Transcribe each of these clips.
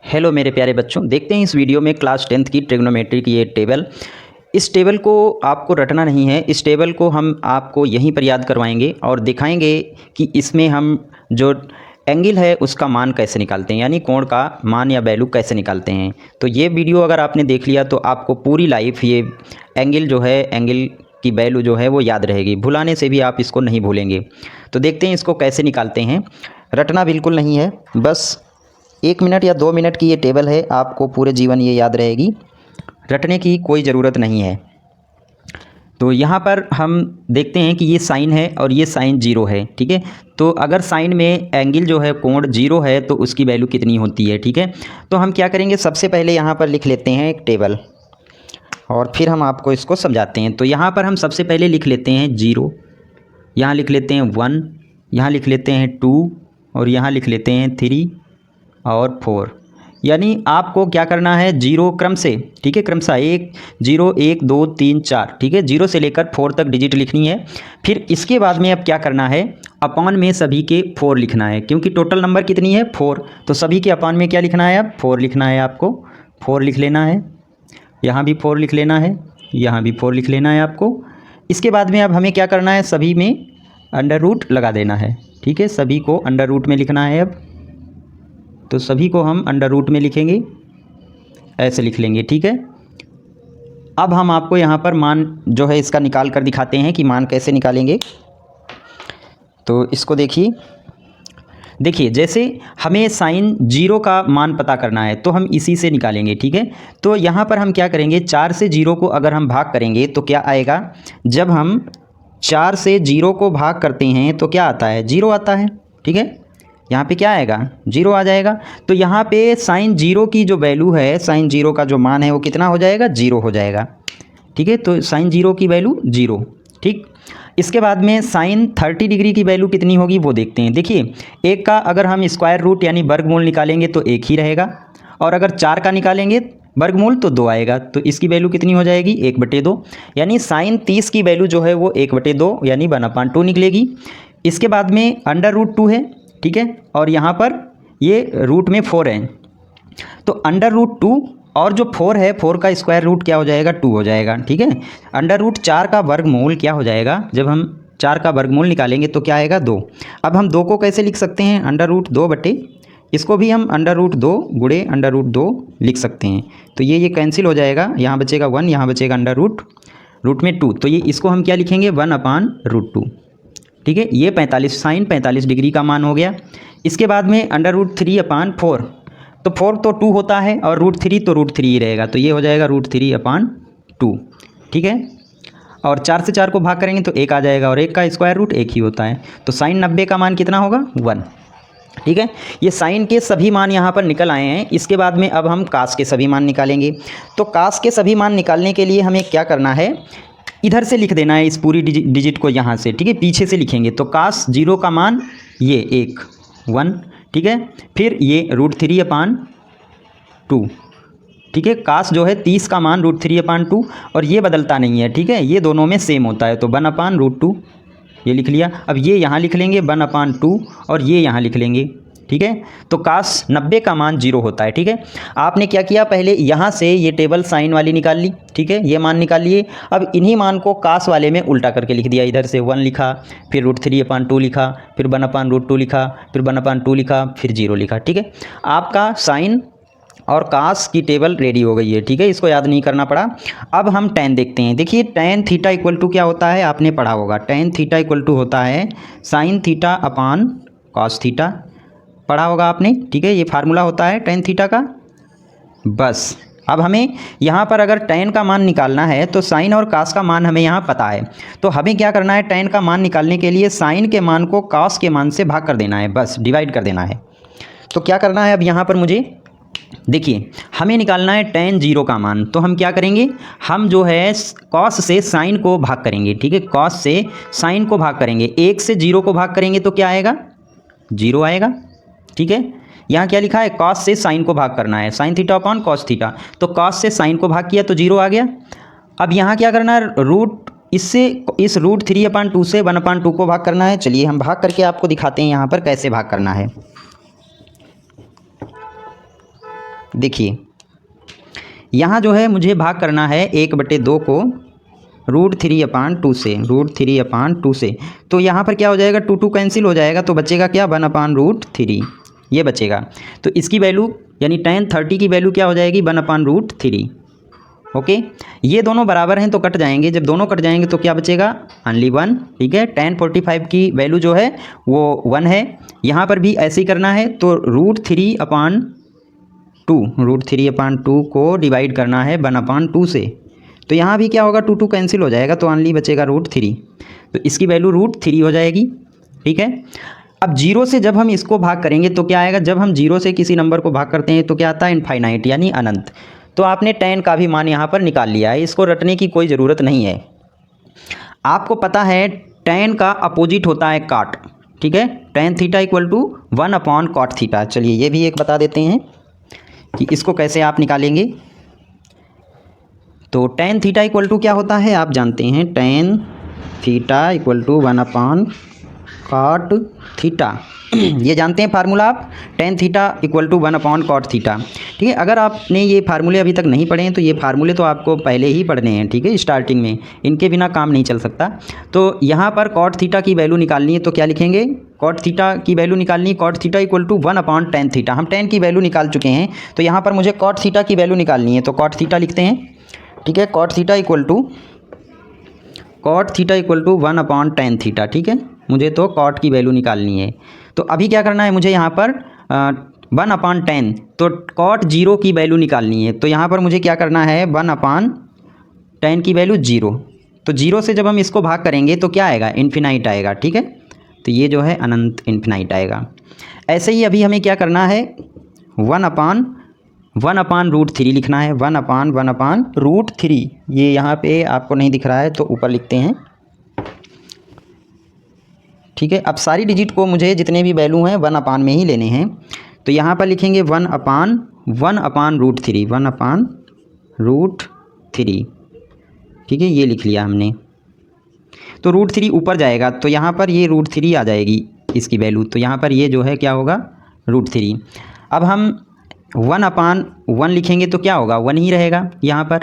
Hello मेरे प्यारे बच्चों, देखते हैं इस वीडियो में क्लास 10th की ट्रिग्नोमेट्री की ये टेबल। इस टेबल को आपको रटना नहीं है, इस टेबल को हम आपको यहीं पर याद करवाएंगे और दिखाएंगे कि इसमें हम जो एंगल है उसका मान कैसे निकालते हैं, यानी कोण का मान या वैल्यू कैसे निकालते हैं। तो ये वीडियो अगर आपने देख लिया तो आपको पूरी लाइफ ये एंगल जो है, एंगल की वैल्यू जो है वो याद रहेगी, भुलाने से भी आप इसको नहीं भूलेंगे। तो देखते हैं इसको कैसे निकालते हैं। रटना बिल्कुल नहीं है, बस 1 मिनट या 2 मिनट की ये टेबल है, आपको पूरे जीवन ये याद रहेगी, रटने की कोई ज़रूरत नहीं है। तो यहाँ पर हम देखते हैं कि ये साइन है और ये साइन 0 है, ठीक है। तो अगर साइन में एंगल जो है कोण 0 है तो उसकी वैल्यू कितनी होती है, ठीक है। तो हम क्या करेंगे, सबसे पहले यहाँ पर लिख लेते हैं एक टेबल और फिर हम आपको इसको समझाते हैं। तो यहाँ पर हम सबसे पहले लिख लेते हैं 0, यहाँ लिख लेते हैं 1, यहाँ लिख लेते हैं 2 और यहाँ लिख लेते हैं 3 और 4। यानी आपको क्या करना है, 0 क्रम से, ठीक है, क्रमशः 1 0 1 2 3 4, ठीक है, 0 से लेकर 4 तक डिजिट लिखनी है। फिर इसके बाद में अब क्या करना है, अपान में सभी के 4 लिखना है, क्योंकि टोटल नंबर कितनी है 4, तो सभी के अपान में क्या लिखना है, अब 4 लिखना है। आपको 4 लिख लेना है, यहाँ भी 4 लिख लेना है, यहाँ भी 4 लिख लेना है आपको। इसके बाद में अब हमें क्या करना है, सभी में अंडर रूट लगा देना है, ठीक है, सभी को अंडर रूट में लिखना है। अब तो सभी को हम अंडर रूट में लिखेंगे, ऐसे लिख लेंगे, ठीक है। अब हम आपको यहाँ पर मान जो है इसका निकाल कर दिखाते हैं कि मान कैसे निकालेंगे। तो इसको देखिए जैसे हमें साइन 0 का मान पता करना है तो हम इसी से निकालेंगे, ठीक है। तो यहाँ पर हम क्या करेंगे, 4 से 0 को अगर हम भाग करेंगे तो क्या आएगा, जब हम 4 से 0 को भाग करते हैं तो क्या आता है, 0 आता है, ठीक है। यहाँ पे क्या आएगा, 0 आ जाएगा। तो यहाँ पे साइन 0 की जो वैल्यू है, साइन 0 का जो मान है वो कितना हो जाएगा, 0 हो जाएगा, ठीक है। तो साइन 0 की वैल्यू 0, ठीक। इसके बाद में साइन 30 डिग्री की वैल्यू कितनी होगी वो देखते हैं। देखिए, एक का अगर हम स्क्वायर रूट यानी वर्गमूल निकालेंगे तो 1 ही रहेगा, और अगर 4 का निकालेंगे वर्गमूल तो 2 आएगा। तो इसकी वैल्यू कितनी हो जाएगी, 1/2, यानी साइन 30 की वैल्यू जो है वो 1/2 यानी 1/2 निकलेगी। इसके बाद में अंडर रूट 2 है, ठीक है, और यहाँ पर ये रूट में 4 है, तो अंडर रूट 2 और जो 4 है, 4 का स्क्वायर रूट क्या हो जाएगा, 2 हो जाएगा, ठीक है। अंडर रूट 4 का वर्गमूल क्या हो जाएगा, जब हम 4 का वर्गमूल निकालेंगे तो क्या आएगा, 2। अब हम 2 को कैसे लिख सकते हैं, अंडर रूट 2 बटे, इसको भी हम अंडर रूट 2 गुणे अंडर रूट 2 लिख सकते हैं। तो ये कैंसिल हो जाएगा, यहाँ बचेगा 1, यहाँ बचेगा अंडर रूट में 2, तो ये इसको हम क्या लिखेंगे, 1/√2, ठीक है। ये 45 साइन 45 डिग्री का मान हो गया। इसके बाद में अंडर रूट 3/4, तो 4 तो 2 होता है और रूट 3 तो रूट 3 ही रहेगा, तो ये हो जाएगा √3/2, ठीक है। और 4 से 4 को भाग करेंगे तो 1 आ जाएगा, और 1 का स्क्वायर रूट 1 ही होता है, तो साइन 90 का मान कितना होगा, 1, ठीक है। ये साइन के सभी मान यहाँ पर निकल आए हैं। इसके बाद में अब हम कास के सभी मान निकालेंगे। तो कास के सभी मान निकालने के लिए हमें क्या करना है, इधर से लिख देना है इस पूरी डिजिट को यहाँ से, ठीक है, पीछे से लिखेंगे। तो कास 0 का मान ये 1, ठीक है। फिर ये √3/2, ठीक है। कास जो है 30 का मान √3/2 और ये बदलता नहीं है, ठीक है, ये दोनों में सेम होता है, तो 1/√2 ये लिख लिया। अब ये यहाँ लिख लेंगे 1/2 और ये यहाँ लिख लेंगे, ठीक है। तो कास 90 का मान 0 होता है, ठीक है। आपने क्या किया, पहले यहाँ से ये टेबल साइन वाली निकाल ली, ठीक है, ये मान निकाल लिए। अब इन्हीं मान को कास वाले में उल्टा करके लिख दिया, इधर से 1 लिखा, फिर √3/2 लिखा, फिर 1/√2 लिखा, फिर 1/2 लिखा, फिर 0 लिखा, ठीक है। आपका साइन और कास की टेबल रेडी हो गई है, ठीक है, इसको याद नहीं करना पड़ा। अब हम tan देखते हैं। देखिए tan थीटा इक्वल टू क्या होता है, आपने पढ़ा होगा, tan थीटा इक्वल टू होता है sine theta upon cos theta, पढ़ा होगा आपने, ठीक है, ये फार्मूला होता है tan थीटा का। बस अब हमें यहाँ पर अगर tan का मान निकालना है तो साइन और कास का मान हमें यहाँ पता है, तो हमें क्या करना है, tan का मान निकालने के लिए साइन के मान को कास के मान से भाग कर देना है, बस डिवाइड कर देना है। तो क्या करना है अब यहाँ पर मुझे, देखिए हमें निकालना है tan 0 का मान, तो हम क्या करेंगे, हम जो है कॉस से साइन को भाग करेंगे, ठीक है, कॉस से साइन को भाग करेंगे, 1 से 0 को भाग करेंगे तो क्या आएगा, 0 आएगा, ठीक है। यहाँ क्या लिखा है, कॉस से साइन को भाग करना है, sine theta upon cos theta, तो कॉस से साइन को भाग किया तो 0 आ गया। अब यहाँ क्या करना है, इस √3/2 से 1/2 को भाग करना है। चलिए हम भाग करके आपको दिखाते हैं यहाँ पर कैसे भाग करना है। देखिए यहाँ जो है मुझे भाग करना है 1/2 को √3/2 से, √3/2 से। तो यहाँ पर क्या हो जाएगा, 2 कैंसिल हो जाएगा, तो बचेगा क्या 1/√3, ये बचेगा। तो इसकी वैल्यू यानी tan 30 की वैल्यू क्या हो जाएगी 1/√3। ओके, ये दोनों बराबर हैं तो कट जाएंगे, जब दोनों कट जाएंगे तो क्या बचेगा ओनली 1। ठीक है, tan 45 की वैल्यू जो है वो 1 है। यहाँ पर भी ऐसे ही करना है, तो √3/2 को डिवाइड करना है 1/2 से। तो यहाँ भी क्या होगा 2 कैंसिल हो जाएगा, तो ओनली बचेगा √3, तो इसकी वैल्यू √3 हो जाएगी। ठीक है, अब 0 से जब हम इसको भाग करेंगे तो क्या आएगा, जब हम 0 से किसी नंबर को भाग करते हैं तो क्या आता है इनफाइनाइट यानी अनंत। तो आपने tan का भी मान यहाँ पर निकाल लिया है, इसको रटने की कोई ज़रूरत नहीं है। आपको पता है tan का अपोजिट होता है cot। ठीक है, tan theta equal to 1/cot theta. चलिए ये भी एक बता देते हैं कि इसको कैसे आप निकालेंगे। तो tan थीटा इक्वल टू क्या होता है आप जानते हैं, tan theta equal to 1/cot theta. ये जानते हैं फार्मूला आप, tan theta equal to 1/cot theta. ठीक है, अगर आपने ये फार्मूले अभी तक नहीं पढ़े हैं तो ये फार्मूले तो आपको पहले ही पढ़ने हैं। ठीक है, स्टार्टिंग में इनके बिना काम नहीं चल सकता। तो यहाँ पर cot थीटा की वैल्यू निकालनी है, तो क्या लिखेंगे, cot थीटा की वैल्यू निकालनी है, cot theta equal to 1/tan theta. हम tan की वैल्यू निकाल चुके हैं, तो यहाँ पर मुझे cot थीटा की वैल्यू निकालनी है, तो cot थीटा लिखते हैं। ठीक है, cot theta equal to 1/tan theta. ठीक है, मुझे तो cot की वैल्यू निकालनी है। तो अभी क्या करना है मुझे यहाँ पर 1/tan, तो cot 0 की वैल्यू निकालनी है। तो यहाँ पर मुझे क्या करना है 1/tan की वैल्यू 0। तो 0 से जब हम इसको भाग करेंगे तो क्या आएगा इन्फिनाइट आएगा। ठीक है, तो ये जो है अनंत इन्फिनाइट आएगा। ऐसे ही अभी हमें क्या करना है 1/√3 लिखना है, 1/√3। ये यहाँ पे आपको नहीं दिख रहा है तो ऊपर लिखते हैं। ठीक है, अब सारी डिजिट को मुझे जितने भी वैल्यू हैं 1/, में ही लेने हैं। तो यहाँ पर लिखेंगे 1/√3। ठीक है, ये लिख लिया हमने। तो √3 ऊपर जाएगा, तो यहाँ पर ये √3 आ जाएगी इसकी वैल्यू। तो यहाँ पर ये जो है क्या होगा √3। अब हम 1/1 लिखेंगे तो क्या होगा 1 ही रहेगा यहाँ पर।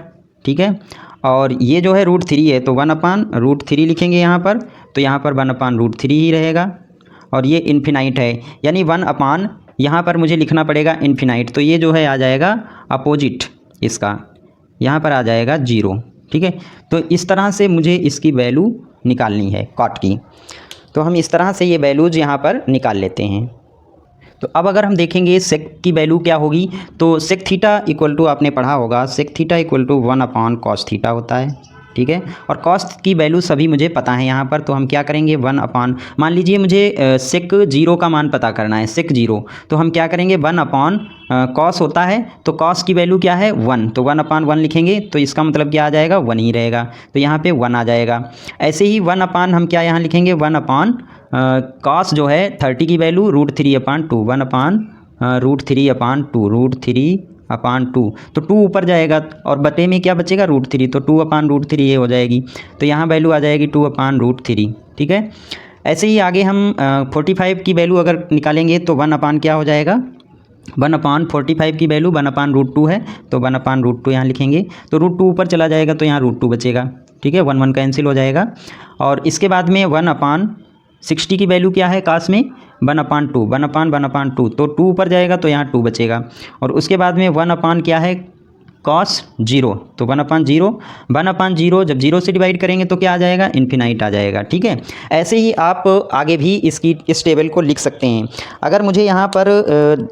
ठीक है, और ये जो है √3 है, तो 1/√3 लिखेंगे यहाँ पर, तो यहाँ पर 1/√3 ही रहेगा। और ये इन्फिनाइट है, यानी 1/, यहाँ पर मुझे लिखना पड़ेगा इन्फिनाइट। तो ये जो है आ जाएगा अपोजिट इसका, यहाँ पर आ जाएगा 0। ठीक है, तो इस तरह से मुझे इसकी वैल्यू निकालनी है cot की। तो हम इस तरह से ये वैल्यूज़ यहाँ पर निकाल लेते हैं। तो अब अगर हम देखेंगे sec की वैल्यू क्या होगी, तो sec थीटा इक्वल टू आपने पढ़ा होगा, sec theta equal to 1/cos theta होता है। ठीक है, और cos की वैल्यू सभी मुझे पता है यहाँ पर, तो हम क्या करेंगे 1/, मान लीजिए मुझे sec 0 का मान पता करना है, sec 0, तो हम क्या करेंगे 1/cos होता है, तो cos की वैल्यू क्या है 1, तो 1/1 लिखेंगे, तो इसका मतलब क्या आ जाएगा 1 ही रहेगा, तो यहाँ पे 1 आ जाएगा। ऐसे ही 1/, हम क्या यहाँ लिखेंगे 1/cos जो है 30 की वैल्यू √3/2, 1/√3/2, तो 2 ऊपर जाएगा और बटे में क्या बचेगा √3, तो 2/√3 ये हो जाएगी। तो यहाँ वैल्यू आ जाएगी 2/√3। ठीक है, ऐसे ही आगे हम 45 की वैल्यू अगर निकालेंगे तो 1/ क्या हो जाएगा 1/45 की वैल्यू 1/√2 है, तो 1/√2 यहाँ लिखेंगे, तो √2 ऊपर चला जाएगा तो यहाँ √2 बचेगा। ठीक है, 1 कैंसिल हो जाएगा। और इसके बाद में 1/60 की वैल्यू क्या है काश में 1/2, तो 2 ऊपर जाएगा तो यहाँ 2 बचेगा। और उसके बाद में 1/ क्या है cos 0, तो 1/0 जब 0 से डिवाइड करेंगे तो क्या आ जाएगा इन्फिनाइट आ जाएगा। ठीक है, ऐसे ही आप आगे भी इस टेबल को लिख सकते हैं। अगर मुझे यहाँ पर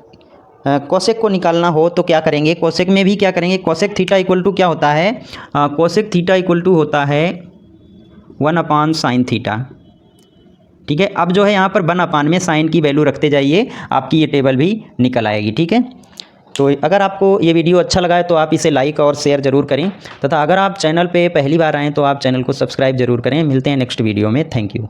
कोसेक को निकालना हो तो क्या करेंगे, कोसेक में भी क्या करेंगे, कोसेक थीटा इक्वल टू क्या होता है, कोसेक थीटा इक्वल टू होता है 1/sin थीटा। ठीक है, अब जो है यहाँ पर 1/, में साइन की वैल्यू रखते जाइए, आपकी ये टेबल भी निकल आएगी। ठीक है, तो अगर आपको ये वीडियो अच्छा लगा है तो आप इसे लाइक और शेयर ज़रूर करें, तथा अगर आप चैनल पे पहली बार आएँ तो आप चैनल को सब्सक्राइब ज़रूर करें। मिलते हैं नेक्स्ट वीडियो में, थैंक यू।